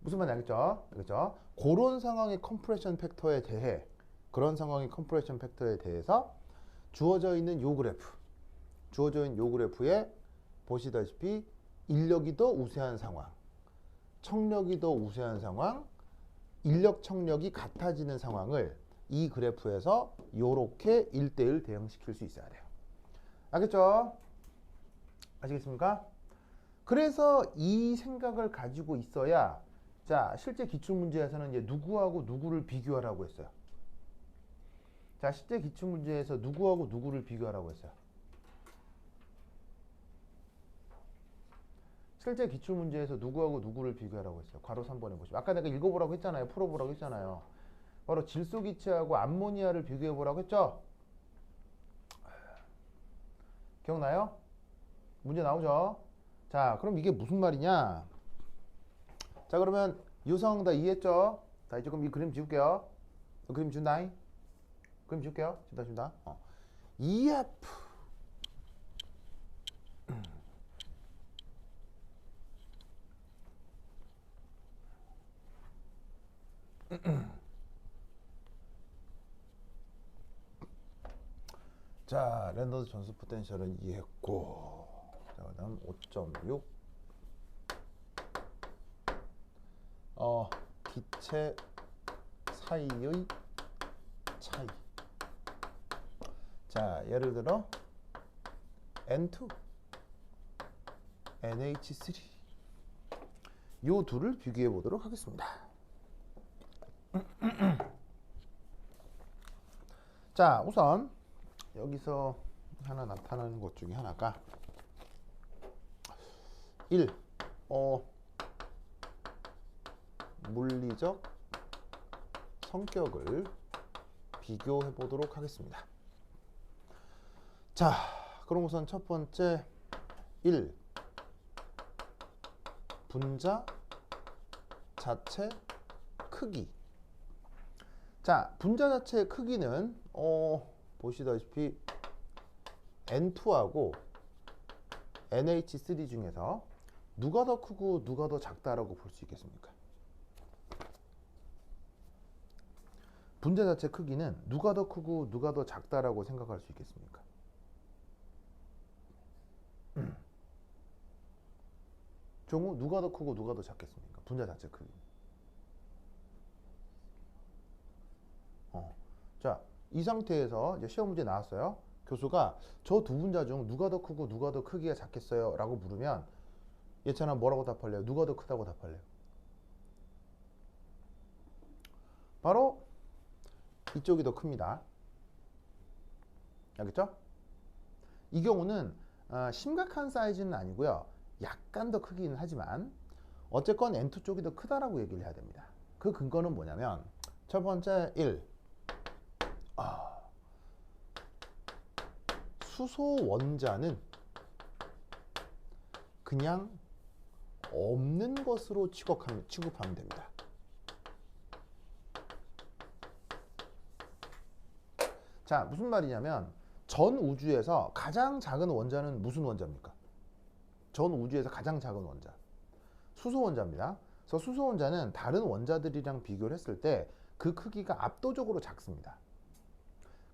무슨 말인지 알겠죠? 그렇죠? 그런 상황의 컴프레션 팩터에 대해 그런 상황의 컴프레션 팩터에 대해서 주어져 있는 요 그래프에 보시다시피 인력이 더 우세한 상황, 청력이 더 우세한 상황, 인력 청력이 같아지는 상황을 이 그래프에서 요렇게 1대1 대응시킬 수 있어야 돼요. 알겠죠? 아시겠습니까? 그래서 이 생각을 가지고 있어야 자, 실제 기출문제에서는 이제 누구하고 누구를 비교하라고 했어요. 자, 실제 기출문제에서 누구하고 누구를 비교하라고 했어요. 실제 기출문제에서 누구하고 누구를 비교하라고 했어요. 괄호 3번에 보시면. 아까 내가 읽어보라고 했잖아요. 풀어보라고 했잖아요. 바로 질소기체하고 암모니아를 비교해보라고 했죠? 기억나요? 문제 나오죠? 자, 그럼 이게 무슨 말이냐? 자, 그러면 유성 다 이해했죠? 자, 이제 그럼 이 그림 지울게요. 그림 준다잉. 그림 지울게요. 준다. EF. 자, 랜더스 전수 포텐셜은 이해했고. 자, 그 다음 5.6. 기체 사이의 차이. 자, 예를 들어 N2, NH3 요 둘을 비교해 보도록 하겠습니다. 자, 우선 여기서 하나 나타나는 것 중에 하나가 1. 물리적 성격을 비교해 보도록 하겠습니다. 자, 그럼 우선 첫 번째 1. 분자 자체 크기. 자, 분자 자체의 크기는 보시다시피 N2하고 NH3 중에서 누가 더 크고 누가 더 작다라고 볼 수 있겠습니까? 분자 자체 크기는 누가 더 크고 누가 더 작다라고 생각할 수 있겠습니까? 종우, 누가 더 크고 누가 더 작겠습니까? 분자 자체 크기. 자, 이 상태에서 이제 시험 문제 나왔어요. 교수가 저 두 분자 중 누가 더 크고 누가 더 크기가 작겠어요? 라고 물으면 예찬아 뭐라고 답할래요? 누가 더 크다고 답할래요? 바로 이쪽이 더 큽니다. 알겠죠? 이 경우는 심각한 사이즈는 아니고요. 약간 더 크기는 하지만 어쨌건 N2 쪽이 더 크다라고 얘기를 해야 됩니다. 그 근거는 뭐냐면 첫 번째 1. 수소 원자는 그냥 없는 것으로 취급하면 됩니다. 자, 무슨 말이냐면 전 우주에서 가장 작은 원자는 무슨 원자입니까? 전 우주에서 가장 작은 원자 수소 원자입니다. 그래서 수소 원자는 다른 원자들이랑 비교를 했을 때 그 크기가 압도적으로 작습니다.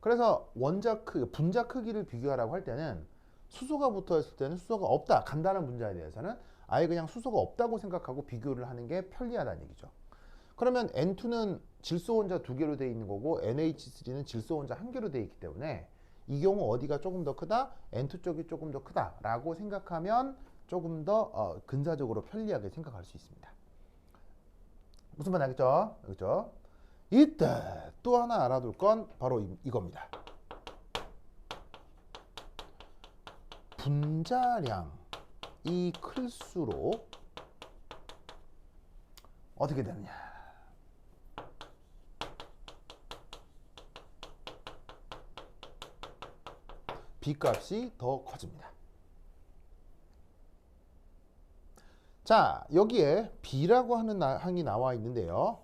그래서 분자 크기를 비교하라고 할 때는 수소가 붙어 있을 때는 수소가 없다, 간단한 분자에 대해서는 아예 그냥 수소가 없다고 생각하고 비교를 하는 게 편리하다는 얘기죠. 그러면 N2는 질소 원자 2개로 되어 있는 거고 NH3는 질소 원자 1개로 되어 있기 때문에 이 경우 어디가 조금 더 크다? N2 쪽이 조금 더 크다라고 생각하면 조금 더 근사적으로 편리하게 생각할 수 있습니다. 무슨 말 알겠죠? 알겠죠? 이때 또 하나 알아둘 건 바로 이겁니다. 분자량이 클수록 어떻게 되느냐? B값이 더 커집니다. 자, 여기에 B라고 하는 항이 나와 있는데요.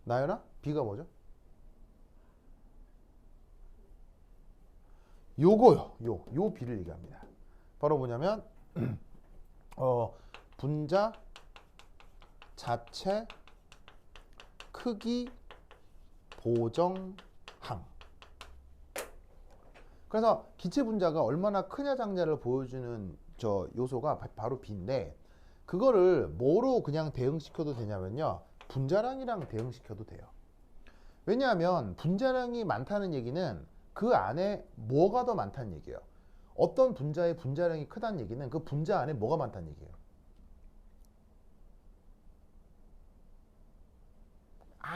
나연아? B가 뭐죠? 요거요. 요 B를 얘기합니다. 바로 뭐냐면 분자 자체 크기 보정항. 그래서 기체 분자가 얼마나 크냐 작냐를 보여주는 저 요소가 바로 B인데 그거를 뭐로 그냥 대응시켜도 되냐면요. 분자량이랑 대응시켜도 돼요. 왜냐하면 분자량이 많다는 얘기는 그 안에 뭐가 더 많다는 얘기예요. 어떤 분자의 분자량이 크다는 얘기는 그 분자 안에 뭐가 많다는 얘기예요.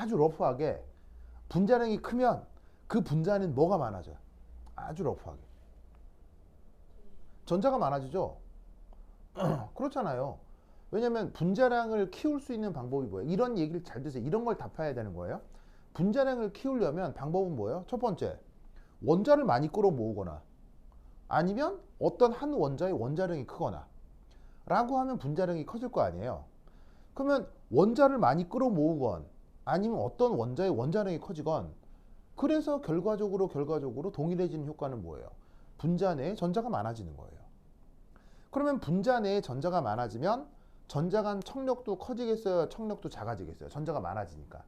아주 러프하게 분자량이 크면 그 분자는 뭐가 많아져요? 아주 러프하게. 전자가 많아지죠? 그렇잖아요. 왜냐면 분자량을 키울 수 있는 방법이 뭐예요? 이런 얘기를 잘 드세요. 이런 걸 답해야 되는 거예요. 분자량을 키우려면 방법은 뭐예요? 첫 번째, 원자를 많이 끌어모으거나 아니면 어떤 한 원자의 원자량이 크거나 라고 하면 분자량이 커질 거 아니에요. 그러면 원자를 많이 끌어모으건 아니면 어떤 원자의 원자량이 커지건 그래서 결과적으로 동일해지는 효과는 뭐예요? 분자 내에 전자가 많아지는 거예요. 그러면 분자 내에 전자가 많아지면 전자 간 청력도 커지겠어요? 청력도 작아지겠어요? 전자가 많아지니까.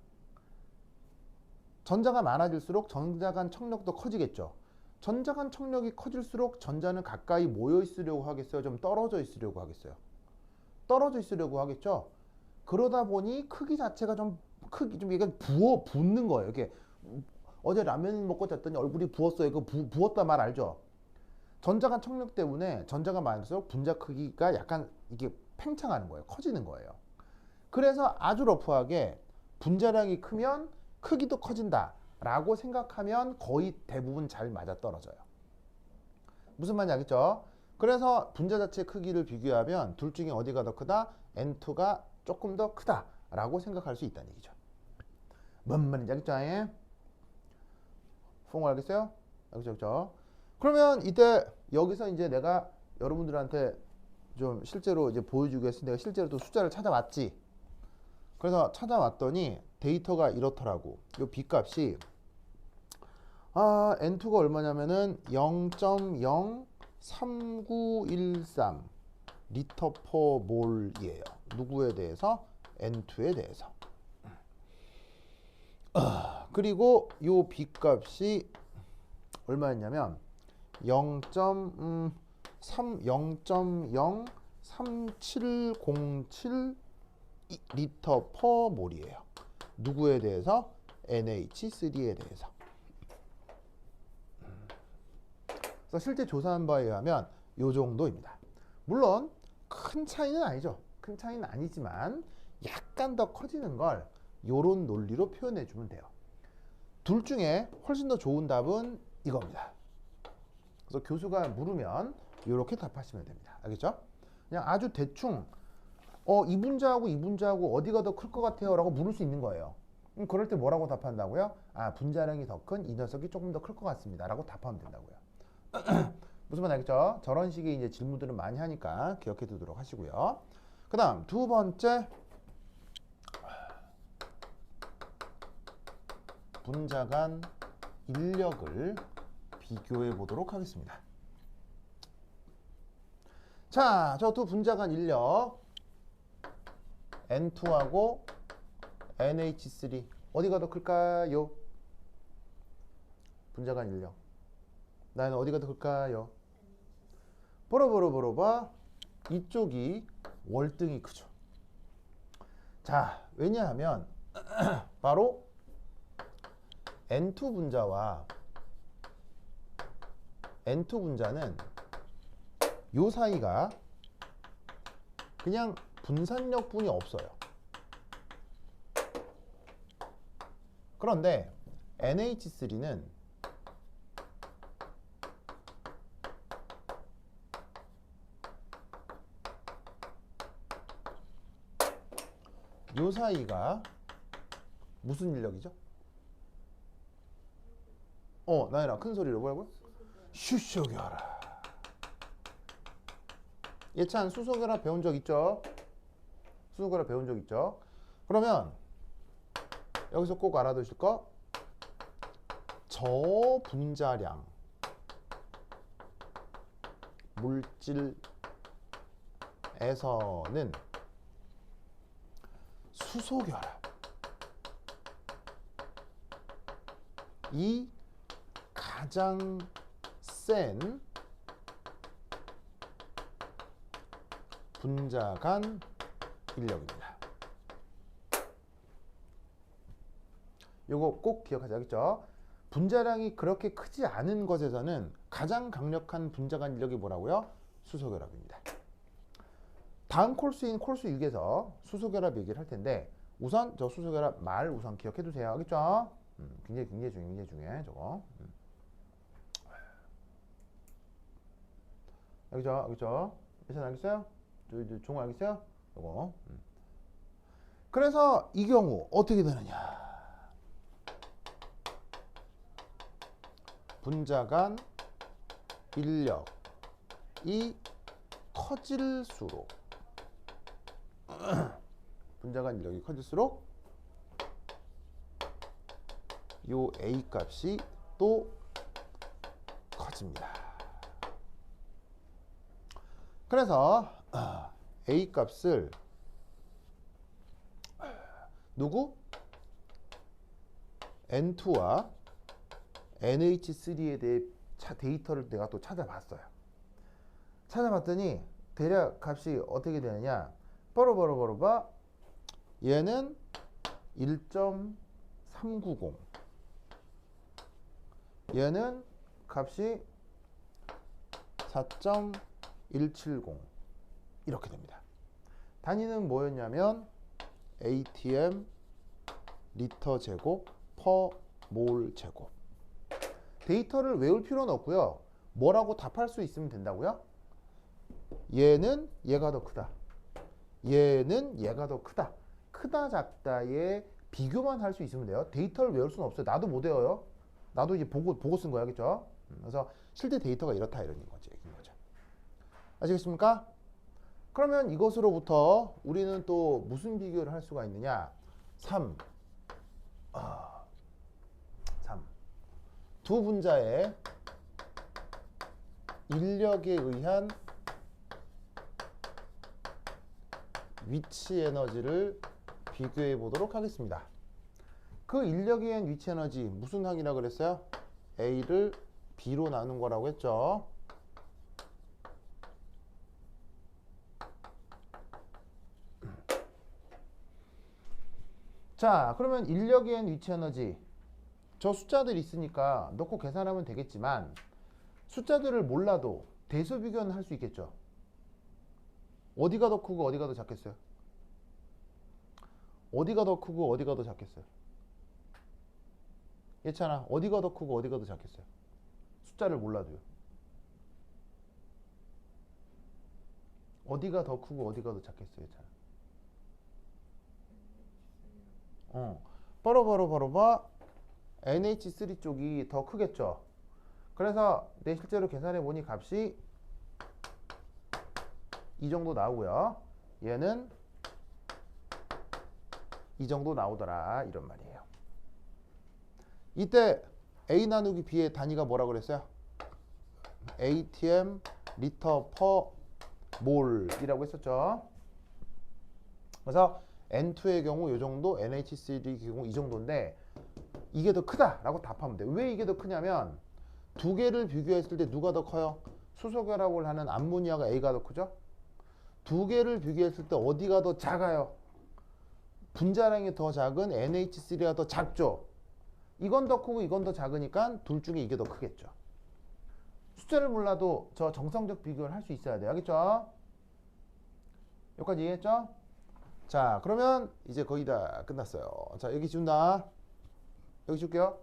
전자가 많아질수록 전자 간 청력도 커지겠죠. 전자 간 청력이 커질수록 전자는 가까이 모여 있으려고 하겠어요? 좀 떨어져 있으려고 하겠어요? 떨어져 있으려고 하겠죠. 그러다 보니 크기 자체가 좀 이게 붓는 거예요. 이게 어제 라면 먹고 잤더니 얼굴이 부었어요. 그 부었다 말 알죠? 전자 간 청력 때문에 전자가 많을수록 분자 크기가 약간 이게 팽창하는 거예요. 커지는 거예요. 그래서 아주 러프하게 분자량이 크면 크기도 커진다 라고 생각하면 거의 대부분 잘 맞아떨어져요. 무슨 말인지 알겠죠? 그래서 분자 자체 크기를 비교하면 둘 중에 어디가 더 크다? N2가 조금 더 크다 라고 생각할 수 있다는 얘기죠. 뭔 말인지 알겠죠? 퐁 알겠어요? 알겠죠? 그러면 이때 여기서 이제 내가 여러분들한테 좀 실제로 이제 보여주기 위해서 내가 실제로 또 숫자를 찾아왔지. 그래서 찾아왔더니 데이터가 이렇더라고. 이 B 값이 N2가 얼마냐면은 0.03913 리터 퍼 몰이에요. 누구에 대해서? N2에 대해서. 그리고 이 B 값이 얼마였냐면 0.03707 리터 퍼 몰이에요. 누구에 대해서? NH3에 대해서. 그래서 실제 조사한 바에 의하면 이 정도입니다. 물론 큰 차이는 아니죠. 큰 차이는 아니지만 약간 더 커지는 걸 이런 논리로 표현해 주면 돼요. 둘 중에 훨씬 더 좋은 답은 이겁니다. 그래서 교수가 물으면 이렇게 답하시면 됩니다. 알겠죠? 그냥 아주 대충 이 분자하고 이 분자하고 어디가 더 클 것 같아요? 라고 물을 수 있는 거예요. 그럴 때 뭐라고 답한다고요? 분자량이 더 큰 이 녀석이 조금 더 클 것 같습니다. 라고 답하면 된다고요. 무슨 말 알겠죠? 저런 식의 이제 질문들은 많이 하니까 기억해 두도록 하시고요. 그 다음 두 번째, 분자 간 인력을 비교해 보도록 하겠습니다. 자, 저 두 분자 간 인력 N2하고 NH3 어디가 더 클까요? 분자 간 인력 나는 어디가 더 클까요? 보러보러보러봐 이쪽이 월등히 크죠. 자, 왜냐하면 바로 N2 분자와 N2 분자는 요 사이가 그냥 분산력뿐이 없어요. 그런데 NH3는 요 사이가 무슨 인력이죠? 나연아 큰 소리로 뭐라고요? 수소결합. 예찬 수소결합 배운 적 있죠? 수소결합 배운 적 있죠? 그러면 여기서 꼭 알아두실 거 저분자량 물질에서는 수소결합이 가장 센 분자 간 인력입니다. 요거 꼭 기억하셔야겠죠? 분자량이 그렇게 크지 않은 것에서는 가장 강력한 분자 간 인력이 뭐라고요? 수소결합입니다. 다음 콜수인 콜수 6에서 수소결합 얘기를 할 텐데 우선 저 수소결합 말 우선 기억해 두세요. 알겠죠? 굉장히 중요해 저거. 알겠죠? 예찬 알겠어요? 종 알겠어요? 요거. 그래서 이 경우 어떻게 되느냐? 분자 간 인력이 커질수록 분자 간 인력이 커질수록 요 A 값이 또 커집니다. 그래서 A 값을 누구? N2와 NH3에 대해 데이터를 내가 또 찾아봤어요. 찾아봤더니 대략 값이 어떻게 되느냐? 봐. 얘는 1.390. 얘는 값이 4.170 이렇게 됩니다. 단위는 뭐였냐면 ATM 리터 제곱 퍼 몰 제곱. 데이터를 외울 필요는 없고요. 뭐라고 답할 수 있으면 된다고요? 얘는 얘가 더 크다. 얘는 얘가 더 크다. 크다 작다의 비교만 할 수 있으면 돼요. 데이터를 외울 수는 없어요. 나도 못 외워요. 나도 이제 보고 쓴 거야. 그죠? 그래서 실제 데이터가 이렇다 이런 거죠. 아시겠습니까? 그러면 이것으로부터 우리는 또 무슨 비교를 할 수가 있느냐? 3. 두 분자의 인력에 의한 위치 에너지를 비교해 보도록 하겠습니다. 그 인력에 의한 위치 에너지 무슨 항이라고 그랬어요? A를 B로 나눈 거라고 했죠. 자, 그러면 인력에 의한 위치 에너지 저 숫자들 있으니까 넣고 계산하면 되겠지만 숫자들을 몰라도 대수 비교는 할 수 있겠죠. 어디가 더 크고 어디가 더 작겠어요? 어디가 더 크고 어디가 더 작겠어요? 예찬아, 어디가 더 크고 어디가 더 작겠어요? 숫자를 몰라도요. 어디가 더 크고 어디가 더 작겠어요, 예찬아? 봐. NH3 쪽이 더 크겠죠. 그래서 내 실제로 계산해 보니 값이 이 정도 나오고요. 얘는 이 정도 나오더라 이런 말이에요. 이때 A 나누기 B의 단위가 뭐라고 그랬어요? ATM 리터 퍼 몰이라고 했었죠. 그래서 N2의 경우 이 정도, NH3의 경우 이 정도인데 이게 더 크다라고 답하면 돼요. 왜 이게 더 크냐면 두 개를 비교했을 때 누가 더 커요? 수소결합을 하는 암모니아가 A가 더 크죠? 두 개를 비교했을 때 어디가 더 작아요? 분자량이 더 작은 NH3가 더 작죠? 이건 더 크고 이건 더 작으니까 둘 중에 이게 더 크겠죠. 숫자를 몰라도 저 정성적 비교를 할 수 있어야 돼요. 알겠죠? 여기까지 이해했죠? 자, 그러면 이제 거의 다 끝났어요. 자, 여기 지운다. 여기 줄게요.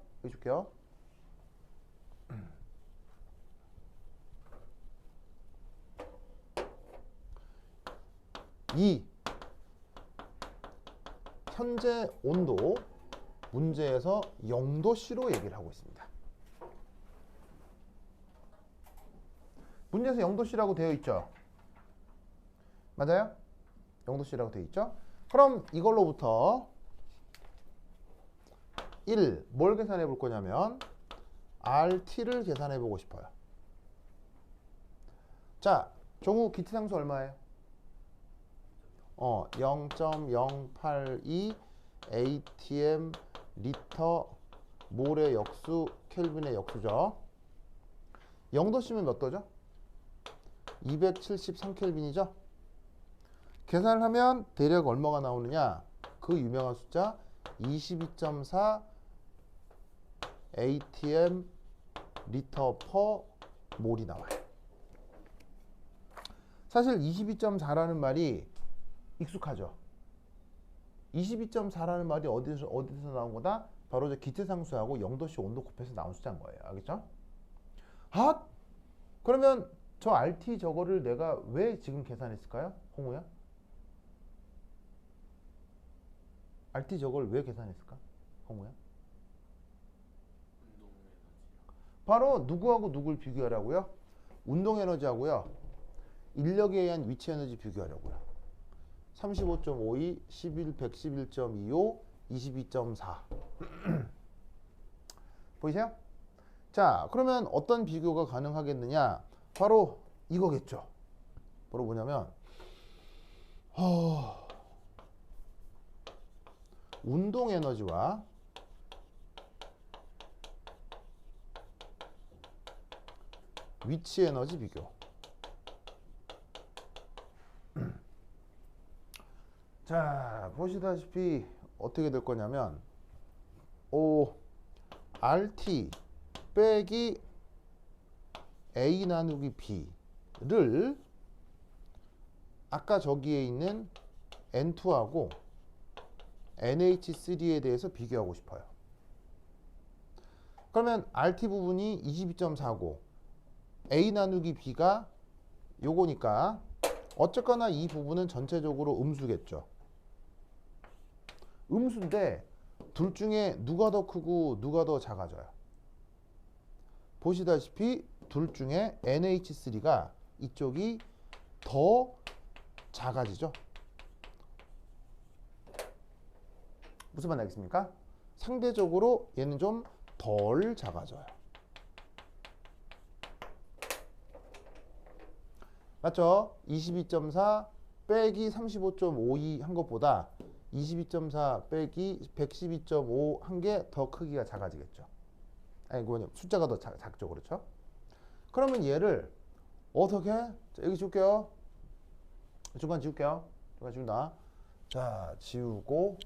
2. 현재 온도 문제에서 0도씨로 얘기를 하고 있습니다. 문제에서 0도씨라고 되어 있죠? 맞아요? 0도씨라고 되어 있죠? 그럼 이걸로부터 1. 뭘 계산해 볼 거냐면 RT를 계산해 보고 싶어요. 자, 종우 기체상수 얼마예요? 0.082 ATM 리터 몰의 역수 켈빈의 역수죠. 0도씨면 몇 도죠? 273켈빈이죠. 계산을 하면 대략 얼마가 나오느냐? 그 유명한 숫자 22.4 ATM 리터 퍼 몰이 나와요. 사실 22.4라는 말이 익숙하죠. 22.4라는 말이 어디서 나온 거다? 바로 저 기체상수하고 0도씨 온도 곱해서 나온 숫자인 거예요. 알겠죠? 아, 그러면 저 RT 저거를 내가 왜 지금 계산했을까요? 홍우야? RT 저걸 왜 계산했을까? 홍우야? 운동 에너지요. 바로 누구하고 누굴 비교하라고요? 운동 에너지하고요. 인력에 의한 위치 에너지 비교하려고요. 35.52, 11, 111.25, 22.4. 보이세요? 자, 그러면 어떤 비교가 가능하겠느냐? 바로 이거겠죠. 바로 뭐냐면 운동 에너지와 위치 에너지 비교. 자, 보시다시피 어떻게 될 거냐면 RT 빼기 A 나누기 B를 아까 저기에 있는 N2하고 NH3에 대해서 비교하고 싶어요. 그러면 RT 부분이 22.49, A 나누기 B가 요거니까 어쨌거나 이 부분은 전체적으로 음수겠죠. 음수인데 둘 중에 누가 더 크고 누가 더 작아져요? 보시다시피 둘 중에 NH3가 이쪽이 더 작아지죠. 무슨 말 알겠습니까? 상대적으로 얘는 좀 덜 작아져요. 맞죠? 22.4 빼기 35.52 한 것보다 22.4 빼기 112.5 한 게 더 크기가 작아지겠죠. 아니, 그거는 숫자가 더 작죠. 그렇죠? 그러면 얘를 어떻게? 자, 여기 지울게요. 중간 지울게요. 중간 지운다. 자, 지우고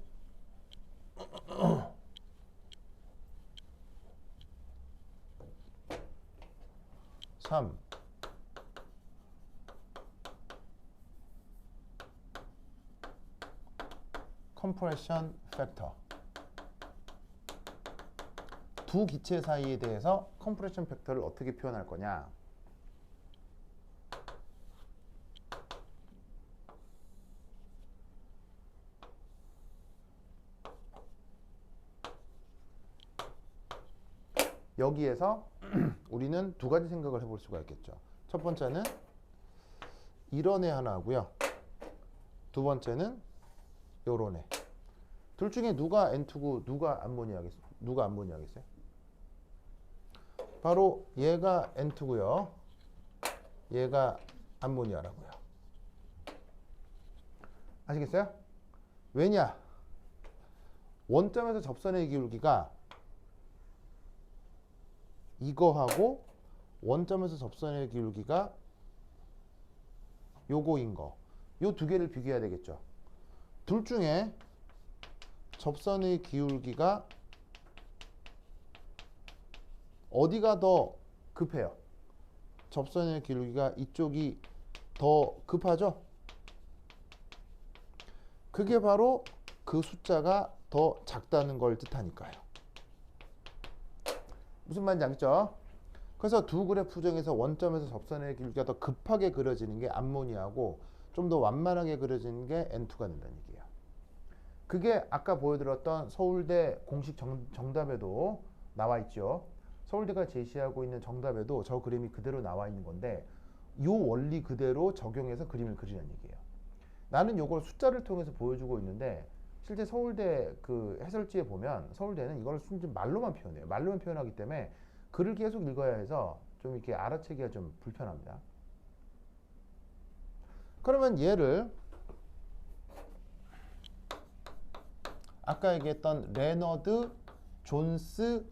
3 컴프레션 팩터. 두 기체 사이에 대해서 컴프레션 팩터를 어떻게 표현할 거냐? 여기에서 우리는 두 가지 생각을 해볼 수가 있겠죠. 첫 번째는 이런 애 하나 하고요. 두 번째는 요런 애. 둘 중에 누가 N2고 누가 암모니아겠어요? 누가 암모니아겠어요? 바로 얘가 N2고요. 얘가 암모니아라고요. 아시겠어요? 왜냐? 원점에서 접선의 기울기가 이거하고 원점에서 접선의 기울기가 요거인 거. 요 두 개를 비교해야 되겠죠. 둘 중에 접선의 기울기가 어디가 더 급해요? 접선의 기울기가 이쪽이 더 급하죠? 그게 바로 그 숫자가 더 작다는 걸 뜻하니까요. 무슨 말인지 알겠죠? 그래서 두 그래프 중에서 원점에서 접선의 기울기가 더 급하게 그려지는 게 암모니아고 좀 더 완만하게 그려지는 게 N2가 된다는 얘기예요. 그게 아까 보여드렸던 서울대 공식 정답에도 나와 있죠. 서울대가 제시하고 있는 정답에도 저 그림이 그대로 나와 있는 건데 이 원리 그대로 적용해서 그림을 그리는 얘기예요. 나는 이걸 숫자를 통해서 보여주고 있는데 실제 서울대 그 해설지에 보면 서울대는 이걸 순전 말로만 표현해요. 말로만 표현하기 때문에 글을 계속 읽어야 해서 좀 이렇게 알아채기가 좀 불편합니다. 그러면 얘를 아까 얘기했던 레너드 존스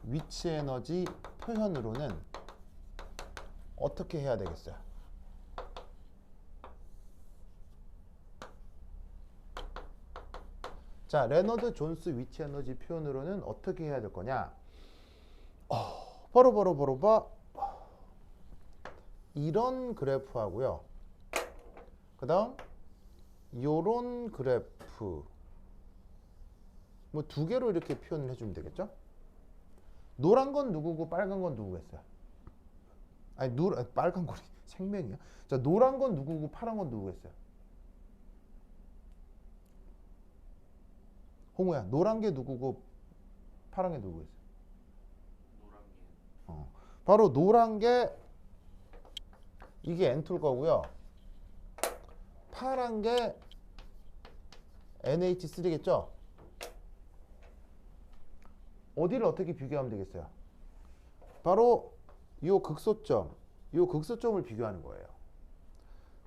위치 에너지 표현으로는 어떻게 해야 되겠어요? 자, 레너드 존스 위치 에너지 표현으로는 어떻게 해야 될 거냐? 바로 이런 그래프하고요. 그 다음 요런 그래프 뭐 두 개로 이렇게 표현을 해주면 되겠죠? 노란 건 누구고 빨간 건 누구겠어요? 아니 빨간 거리 생명이야. 자, 노란 건 누구고 파란 건 누구겠어요? 홍우야, 노란 게 누구고 파란 게 누구겠어요? 노란 게 바로 노란 게 이게 N2일 거고요. 파란 게 NH3겠죠? 어디를 어떻게 비교하면 되겠어요? 바로 요 극소점을 비교하는 거예요.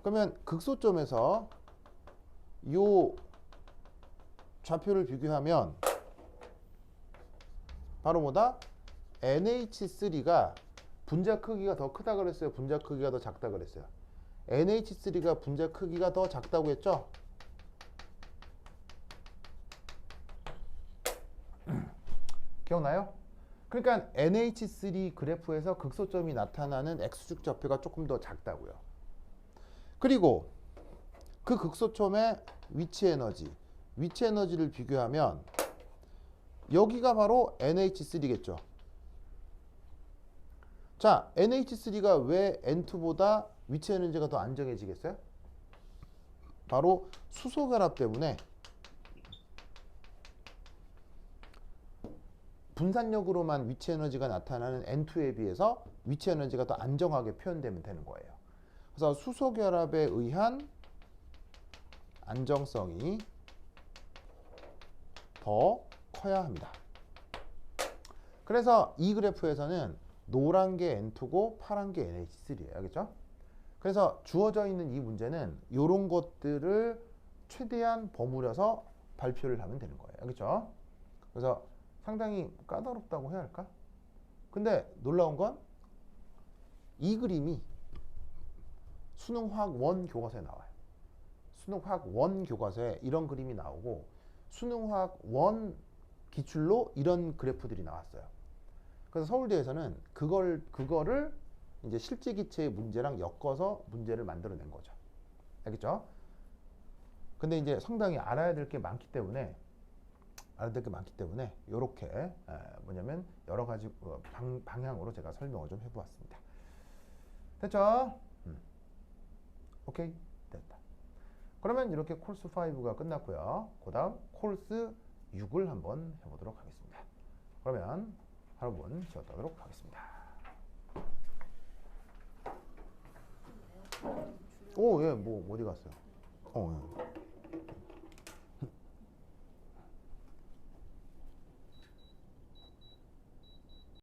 그러면 극소점에서 요 좌표를 비교하면 바로 뭐다? NH3가 분자 크기가 더 크다 그랬어요? 분자 크기가 더 작다 그랬어요? NH3가 분자 크기가 더 작다고 했죠? 기억나요? 그러니까 NH3 그래프에서 극소점이 나타나는 X축 좌표가 조금 더 작다고요. 그리고 그 극소점의 위치 에너지를 비교하면 여기가 바로 NH3겠죠. 자, NH3가 왜 N2보다 위치 에너지가 더 안정해지겠어요? 바로 수소 결합 때문에 분산력으로만 위치 에너지가 나타나는 N2에 비해서 위치 에너지가 더 안정하게 표현되면 되는 거예요. 그래서 수소 결합에 의한 안정성이 더 커야 합니다. 그래서 이 그래프에서는 노란 게 N2고 파란 게 NH3예요. 알겠죠? 그래서 주어져 있는 이 문제는 이런 것들을 최대한 버무려서 발표를 하면 되는 거예요. 알겠죠? 그래서 상당히 까다롭다고 해야 할까? 근데 놀라운 건 이 그림이 수능화학 1 교과서에 나와요. 수능화학 1 교과서에 이런 그림이 나오고 수능화학 1 기출로 이런 그래프들이 나왔어요. 그래서 서울대에서는 그거를 이제 실제 기체의 문제랑 엮어서 문제를 만들어낸 거죠. 알겠죠? 근데 이제 상당히 알아야 될 게 많기 때문에 이렇게 뭐냐면 여러 가지 방향으로 제가 설명을 좀 해보았습니다. 됐죠? 오케이, 됐다. 그러면 이렇게 콜스 5가 끝났고요. 그 다음 콜스 6을 한번 해보도록 하겠습니다. 그러면 여러분 지웠도록 하겠습니다. 오, 예, 뭐 어디 갔어요? 예.